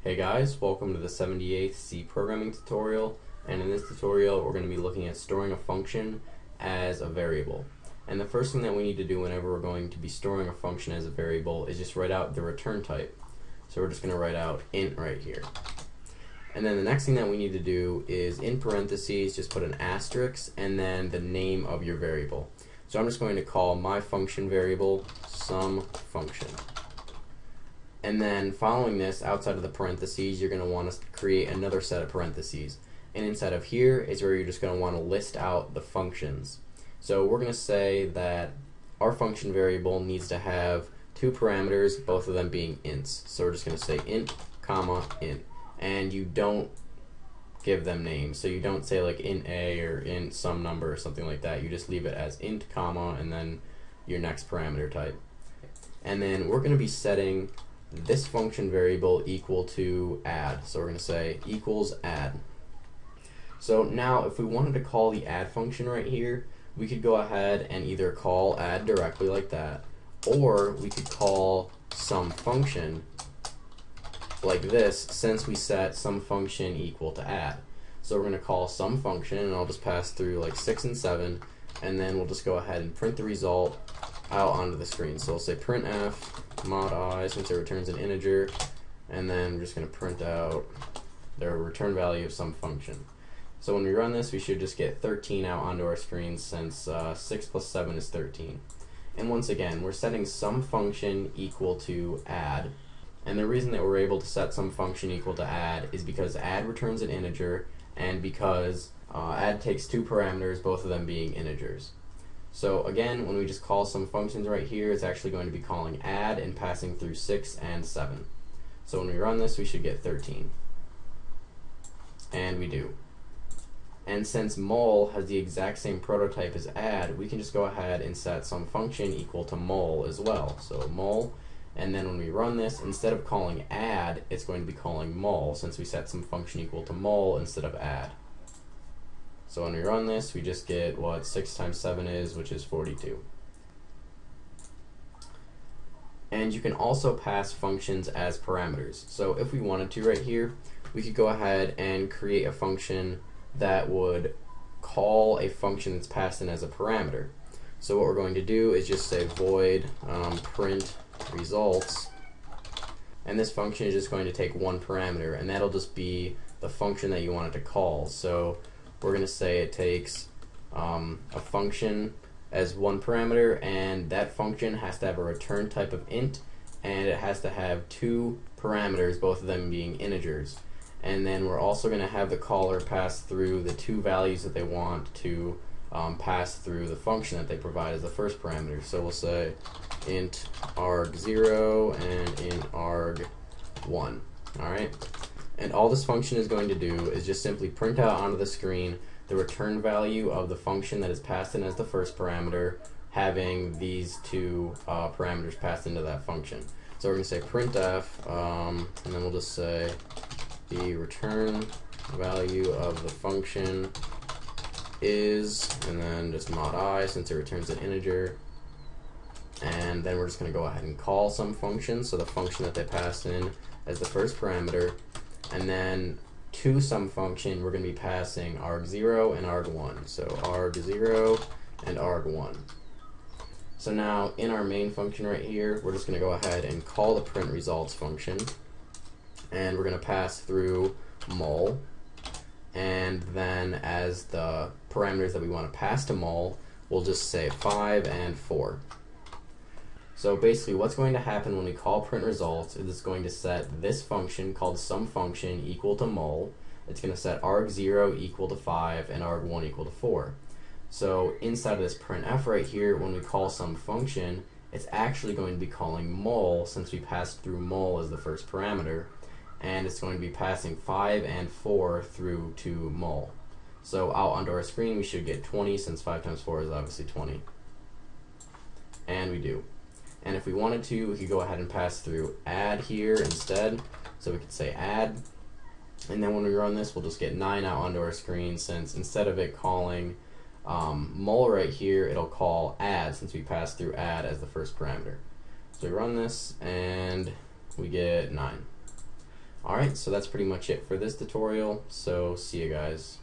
Hey guys, welcome to the 78th C programming tutorial, and in this tutorial we're going to be looking at storing a function as a variable. And the first thing that we need to do whenever we're going to be storing a function as a variable is just write out the return type. So we're just going to write out int right here. And then the next thing that we need to do is in parentheses just put an asterisk and then the name of your variable. So I'm just going to call my function variable sum function. And then following this, outside of the parentheses, you're going to want to create another set of parentheses. And inside of here is where you're just going to want to list out the functions. So we're going to say that our function variable needs to have two parameters, both of them being ints. So we're just going to say int, comma, int. And you don't give them names. So you don't say like int a or int some number or something like that. You just leave it as int, comma, and then your next parameter type. And then we're going to be setting this function variable equal to add. So we're going to say equals add. So now if we wanted to call the add function right here, we could go ahead and either call add directly like that, or we could call some function like this since we set some function equal to add. So we're going to call some function, and I'll just pass through like 6 and 7, and then we'll just go ahead and print the result out onto the screen. So we'll say printf mod I since it returns an integer, and then we're just going to print out the return value of some function. So when we run this, we should just get 13 out onto our screen since 6 plus 7 is 13. And once again, we're setting some function equal to add. And the reason that we're able to set some function equal to add is because add returns an integer, and because add takes two parameters, both of them being integers. So again, when we just call some functions right here, it's actually going to be calling add and passing through 6 and 7. So when we run this, we should get 13. And we do. And since mul has the exact same prototype as add, we can just go ahead and set some function equal to mul as well. So mul, and then when we run this, instead of calling add, it's going to be calling mul since we set some function equal to mul instead of add. So when we run this, we just get what 6 times 7 is, which is 42. And you can also pass functions as parameters. So if we wanted to right here, we could go ahead and create a function that would call a function that's passed in as a parameter. So what we're going to do is just say void print results, and this function is just going to take one parameter, and that'll just be the function that you want it to call. So we're going to say it takes a function as one parameter, and that function has to have a return type of int, and it has to have two parameters, both of them being integers. And then we're also going to have the caller pass through the two values that they want to pass through the function that they provide as the first parameter. So we'll say int arg0 and int arg1. Alright? And all this function is going to do is just simply print out onto the screen the return value of the function that is passed in as the first parameter, having these two parameters passed into that function. So we're going to say printf, and then we'll just say the return value of the function is, and then just mod I since it returns an integer. And then we're just going to go ahead and call some function, so the function that they passed in as the first parameter. And then to some function, we're going to be passing arg0 and arg1. So arg0 and arg1. So now in our main function right here, we're just going to go ahead and call the print results function. And we're going to pass through mul. And then as the parameters that we want to pass to mul, we'll just say 5 and 4. So basically what's going to happen when we call print results is it's going to set this function called sum function equal to mul. It's going to set arg0 equal to 5 and arg1 equal to 4. So inside of this printf right here, when we call some function, it's actually going to be calling mul since we passed through mul as the first parameter, and it's going to be passing 5 and 4 through to mul. So out onto our screen we should get 20 since 5 times 4 is obviously 20. And we do. And if we wanted to, we could go ahead and pass through add here instead. So we could say add, and then when we run this, we'll just get 9 out onto our screen since instead of it calling mul right here, it'll call add since we passed through add as the first parameter. So we run this, and we get 9. Alright, so that's pretty much it for this tutorial, so see you guys.